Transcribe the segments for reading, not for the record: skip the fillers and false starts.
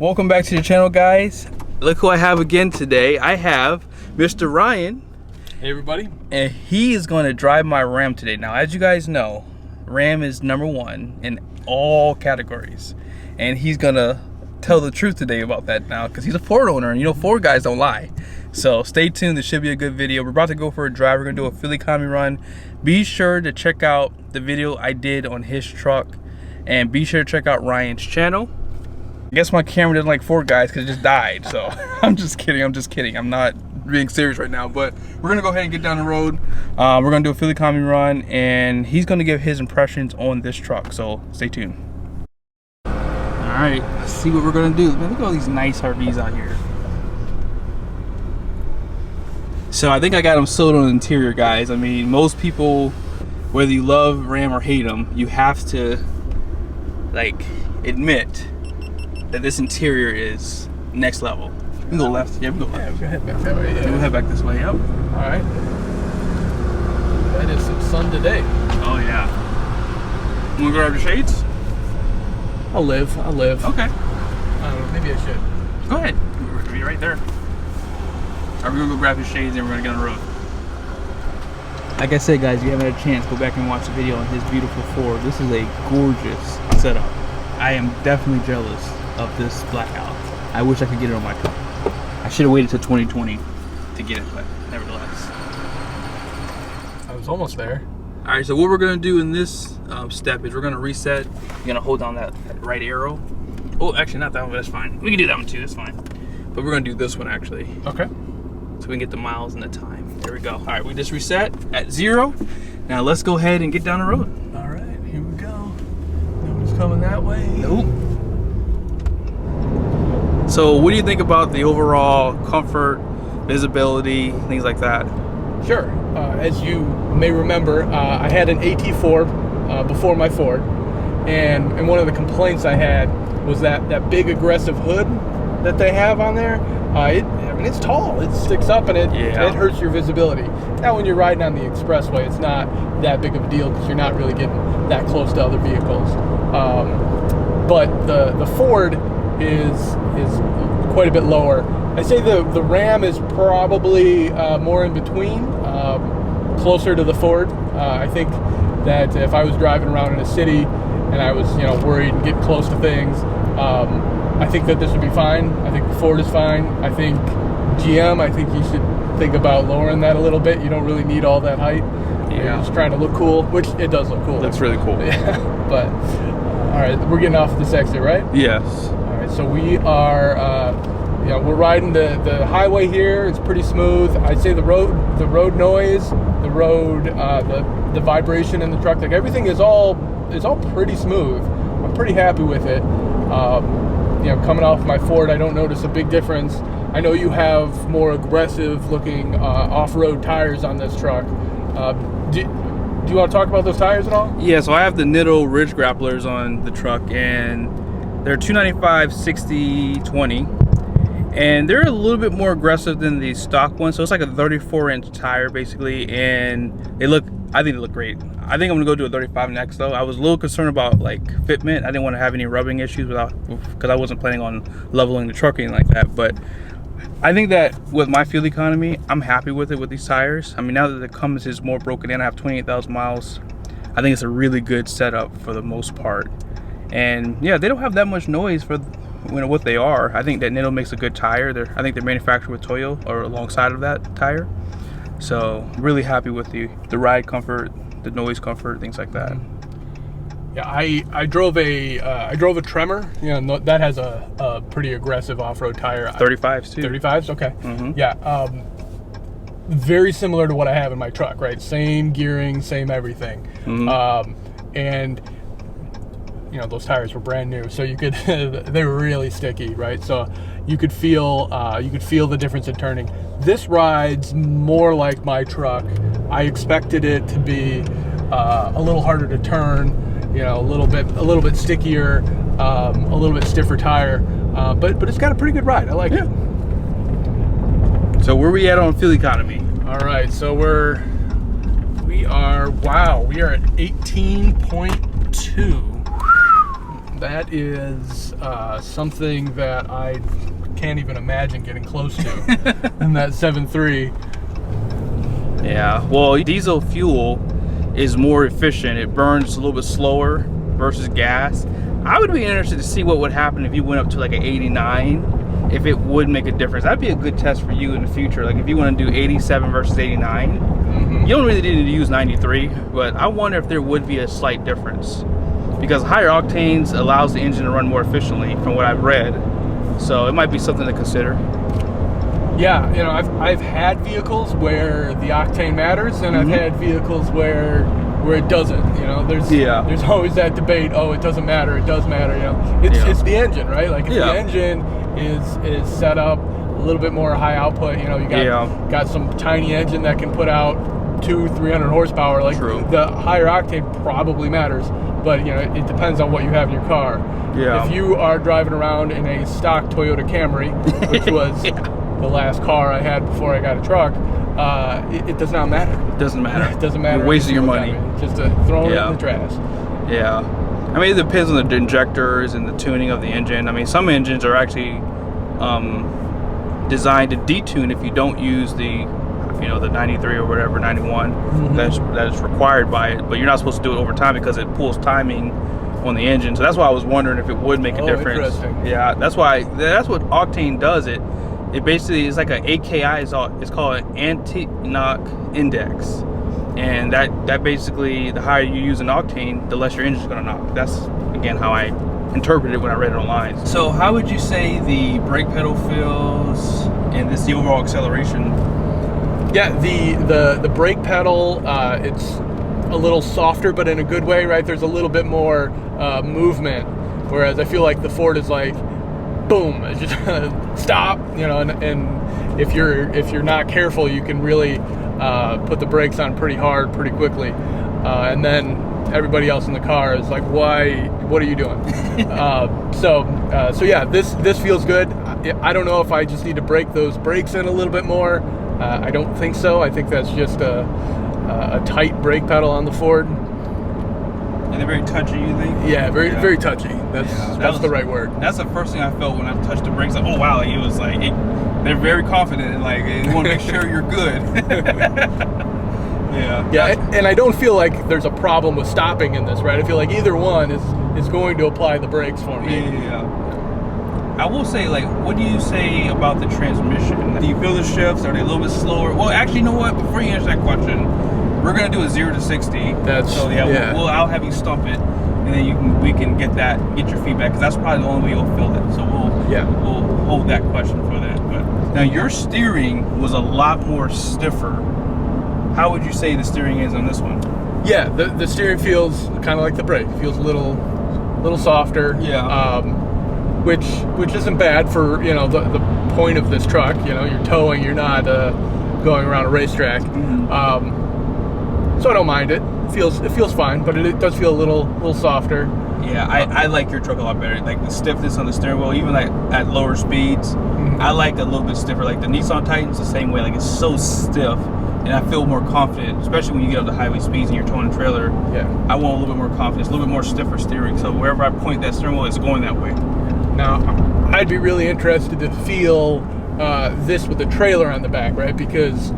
Welcome back to the channel, guys. Look who I have again today. I have Mr. Ryan. Hey everybody. And he is going to drive my Ram today. Now, as you guys know, Ram is #1 in all categories. And he's going to tell the truth today about that now because he's a Ford owner, and you know Ford guys don't lie. So stay tuned. This should be a good video. We're about to go for a drive. We're going to do a fuel economy run. Be sure to check out the video I did on his truck. And be sure to check out Ryan's channel. I guess my camera doesn't like Ford guys because it just died. So I'm just kidding. I'm not being serious right now. But we're going to go ahead and get down the road. We're going to do a fuel economy run. And he's going to give his impressions on this truck. So stay tuned. Alright, let's see what we're going to do. Man, look at all these nice RVs out here. So I think I got them sold on the interior, guys. I mean, most people, whether you love Ram or hate them, you have to like admit that this interior is next level. We can go left. Yeah, we go left. Yeah, we'll head back that way. Yeah. We'll head back this way. Yep. All right. That is some sun today. Oh yeah. You wanna grab your shades? I'll live. Okay. I don't know. Maybe I should. Go ahead. You're right there. Alright, we're gonna go grab his shades and we're gonna get on the road. Like I said, guys, if you haven't had a chance, go back and watch the video on his beautiful Ford. This is a gorgeous setup. I am definitely jealous of this blackout. I wish I could get it on my truck. I should have waited till 2020 to get it, but nevertheless. I was almost there. Alright, so what we're gonna do in this step is we're gonna reset. You're gonna hold down that right arrow. Oh, actually not that one, but that's fine. We can do that one too, that's fine. But we're gonna do this one actually. Okay. So we can get the miles and the time. There we go. All right, we just reset at 0. Now let's go ahead and get down the road. All right, here we go. Nobody's coming that way. Nope. So what do you think about the overall comfort, visibility, things like that? Sure. As you may remember, I had an AT4 before my Ford, and one of the complaints I had was that big aggressive hood that they have on there. I mean, it's tall, it sticks up, and it hurts your visibility. Now when you're riding on the expressway, it's not that big of a deal because you're not really getting that close to other vehicles. But the Ford is quite a bit lower. I say the Ram is probably more in between, closer to the Ford. I think that if I was driving around in a city and I was worried and getting close to things, I think that this would be fine. I think the Ford is fine. I think GM, I think you should think about lowering that a little bit. You don't really need all that height. Yeah. You're just trying to look cool, which it does look cool. Looks really cool. Yeah. But all right, we're getting off this exit, right? Yes. All right, so we are, we're riding the highway here. It's pretty smooth. I'd say the road noise, the vibration in the truck, like everything is all pretty smooth. I'm pretty happy with it. Coming off my Ford, I don't notice a big difference. I know you have more aggressive looking off-road tires on this truck. Do you want to talk about those tires at all? Yeah, so I have the Nitto Ridge Grapplers on the truck, and they're 295/60/20, and they're a little bit more aggressive than the stock one. So it's like a 34-inch tire basically, and I think they look great. I think I'm gonna go do a 35 next though. I was a little concerned about like fitment. I didn't want to have any rubbing issues because I wasn't planning on leveling the truck or anything like that. But I think that with my fuel economy, I'm happy with it with these tires. I mean, now that the Cummins is more broken in, I have 28,000 miles. I think it's a really good setup for the most part. And yeah, they don't have that much noise for what they are. I think that Nitto makes a good tire. I think they're manufactured with Toyo or alongside of that tire. So really happy with the ride comfort, the noise comfort, things like that. Yeah, I drove a Tremor. That has a pretty aggressive off-road tire. 35s too. 35s, okay. Mm-hmm. Yeah, very similar to what I have in my truck, right? Same gearing, same everything. Mm-hmm. And those tires were brand new, so you could they were really sticky, right? So you could feel the difference in turning. This rides more like my truck. I expected it to be a little harder to turn, a little bit stickier, a little bit stiffer tire, but it's got a pretty good ride. I like it. So where we at on fuel economy? All right, so we are at 18.2. That is something that I can't even imagine getting close to in that 7.3. Yeah, well, diesel fuel is more efficient. It burns a little bit slower versus gas. I would be interested to see what would happen if you went up to like an 89, if it would make a difference. That'd be a good test for you in the future. Like if you want to do 87 versus 89, you don't really need to use 93, but I wonder if there would be a slight difference, because higher octanes allows the engine to run more efficiently from what I've read. So it might be something to consider. Yeah, you know, I've had vehicles where the octane matters, and I've had vehicles where it doesn't. You know, there's always that debate. Oh, it doesn't matter. It does matter. You know, it's the engine, right? Like if the engine is set up a little bit more high output, you know, you got some tiny engine that can put out 200-300 horsepower. Like the higher octane probably matters, but you know, it depends on what you have in your car. Yeah. If you are driving around in a stock Toyota Camry, which was the last car I had before I got a truck, it does not matter. It doesn't matter. It doesn't matter. You're wasting your money. Just throwing it in the trash. Yeah. I mean, it depends on the injectors and the tuning of the engine. I mean, some engines are actually designed to detune if you don't use the, you know, the 93 or whatever, 91 that is required by it. But you're not supposed to do it over time because it pulls timing on the engine. So that's why I was wondering if it would make a difference. Yeah, that's what octane does. It basically is like an AKI. It's called an anti-knock index, and that basically, the higher you use an octane, the less your engine's gonna knock. That's again how I interpreted it when I read it online. So how would you say the brake pedal feels and the overall acceleration? Yeah, the brake pedal, it's a little softer, but in a good way, right? There's a little bit more movement, whereas I feel like the Ford is like, boom, it's just stop, you know, and if you're not careful, you can really put the brakes on pretty hard, pretty quickly, and then everybody else in the car is like, why? What are you doing? So yeah, this feels good. I don't know if I just need to break those brakes in a little bit more. I don't think so. I think that's just a tight brake pedal on the Ford. And they're very touchy, you think? Yeah, very touchy. That's the right word. That's the first thing I felt when I touched the brakes. Like, oh wow, like, it was like they're very confident and like they want to make sure you're good. Yeah, and I don't feel like there's a problem with stopping in this, right? I feel like either one is going to apply the brakes for me. Yeah. I will say, like, what do you say about the transmission? Do you feel the shifts? Are they a little bit slower? Well, actually, you know what? Before you answer that question, we're gonna do a 0 to 60. I'll have you stump it, and then we can get your feedback, because that's probably the only way you'll feel it. So we'll hold that question for that. But now your steering was a lot more stiffer. How would you say the steering is on this one? Yeah, the steering feels kind of like the brake. It feels a little softer. Yeah. Which isn't bad for, you know, the point of this truck. You know, you're towing. You're not going around a racetrack. So I don't mind it. It feels fine, but it does feel a little softer. Yeah, I like your truck a lot better. Like the stiffness on the steering wheel, even like at lower speeds, I like a little bit stiffer. Like the Nissan Titan's the same way. Like it's so stiff, and I feel more confident, especially when you get up to highway speeds and you're towing a trailer. Yeah, I want a little bit more confidence, a little bit more stiffer steering. So wherever I point that steering wheel, it's going that way. Now, I'd be really interested to feel this with the trailer on the back, right? Because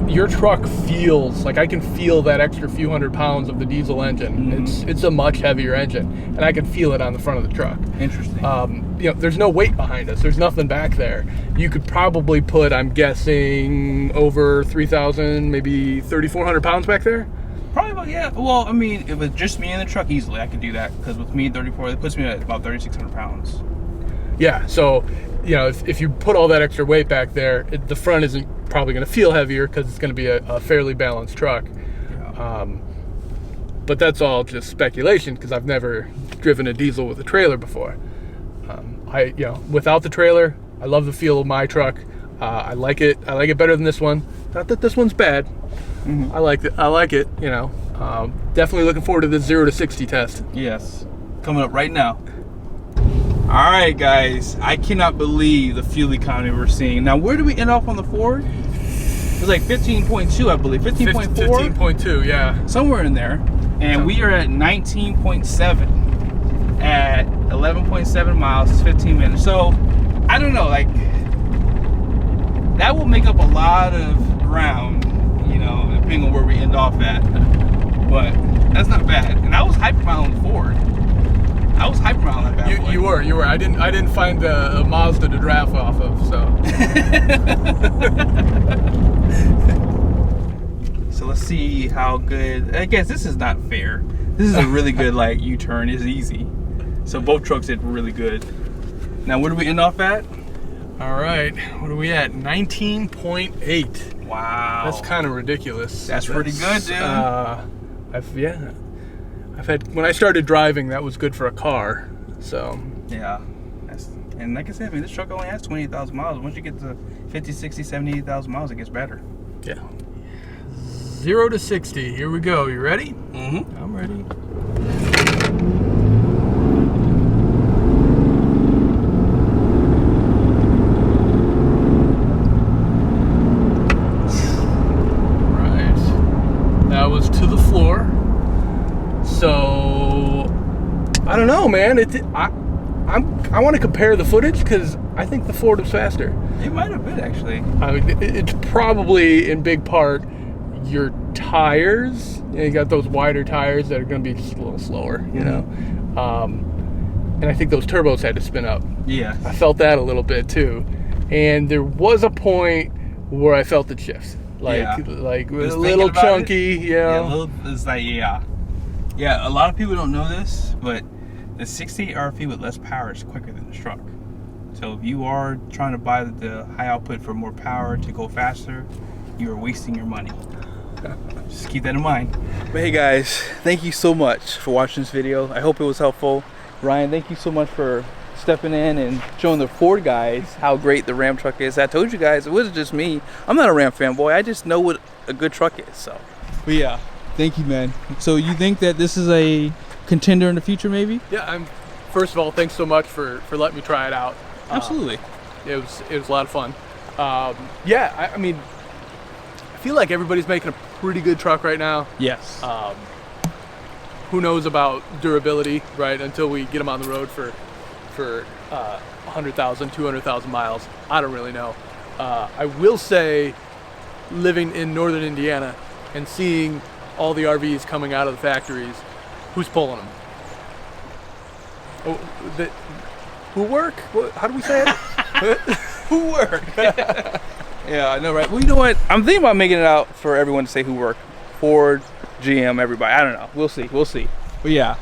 your truck feels like, I can feel that extra few hundred pounds of the diesel engine. It's a much heavier engine, and I can feel it on the front of the truck. Interesting. You know, there's no weight behind us. There's nothing back there. You could probably put, I'm guessing, over 3,000, maybe 3,400 pounds back there. Probably about, yeah. Well, I mean, if it's just me in the truck, easily I could do that, because with me 34, it puts me at about 3,600 pounds. Yeah, so, you know, if you put all that extra weight back there, the front isn't probably going to feel heavier, because it's going to be a fairly balanced truck. Yeah. But that's all just speculation, because I've never driven a diesel with a trailer before. You know, without the trailer, I love the feel of my truck. I like it. I like it better than this one. Not that this one's bad. I like it. You know, definitely looking forward to this 0 to 60 test. Yes, coming up right now. All right, guys, I cannot believe the fuel economy we're seeing. Now, where do we end off on the Ford? It was like 15.2, I believe. 15.4? 15.2, yeah. Somewhere in there. And we are at 19.7 at 11.7 miles, 15 minutes. So I don't know, like that will make up a lot of ground, you know, depending on where we end off at. But that's not bad. And I was hypermile on the Ford. I was hypermile on that bad boy. You were. I didn't find a Mazda to draft off of, so. So let's see how good. I guess this is not fair. This is a really good like U-turn. It's easy. So both trucks did really good. Now where do we end off at? All right, what are we at? 19.8. Wow. That's kind of ridiculous. That's pretty good, dude. I've had, when I started driving, that was good for a car. So yeah. And like I said, I mean, this truck only has 28,000 miles. Once you get to 50, 60, 70, 80,000 miles, it gets better. Yeah. 0 to 60. Here we go. You ready? Mm-hmm. I'm ready. Right. That was to the floor. So I don't know, man. I want to compare the footage because I think the Ford was faster. It might have been actually. I mean, it's probably in big part your tires. You got those wider tires that are going to be just a little slower, you know. And I think those turbos had to spin up. Yeah. I felt that a little bit too. And there was a point where I felt it shift. Like a little chunky, you know. It's like, yeah, a lot of people don't know this, but the 68 RFE with less power is quicker than the truck. So if you are trying to buy the high output for more power to go faster, you are wasting your money. Just keep that in mind. But hey guys, thank you so much for watching this video. I hope it was helpful. Ryan, thank you so much for stepping in and showing the Ford guys how great the Ram truck is. I told you guys, it wasn't just me. I'm not a Ram fanboy. I just know what a good truck is. So, but yeah, thank you, man. So you think that this is a contender in the future, maybe? Yeah. First of all, thanks so much for letting me try it out. Absolutely. It was a lot of fun. Yeah, I mean, I feel like everybody's making a pretty good truck right now. Yes. Who knows about durability, right? Until we get them on the road for 100,000, 200,000 miles. I don't really know. I will say, living in northern Indiana and seeing all the RVs coming out of the factories, who's pulling them? Oh, who work? How do we say it? Who work? Yeah, I know, right? Well, you know what? I'm thinking about making it out for everyone to say who work. Ford, GM, everybody. I don't know. We'll see. But yeah,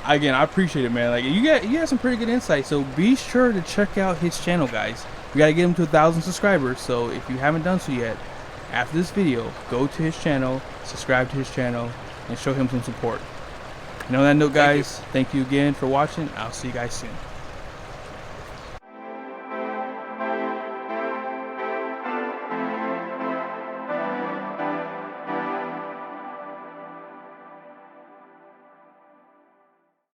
again, I appreciate it, man. Like you got some pretty good insight. So be sure to check out his channel, guys. We gotta get him to 1,000 subscribers. So if you haven't done so yet, after this video, go to his channel, subscribe to his channel, and show him some support. And on that note, guys, thank you again for watching. I'll see you guys soon.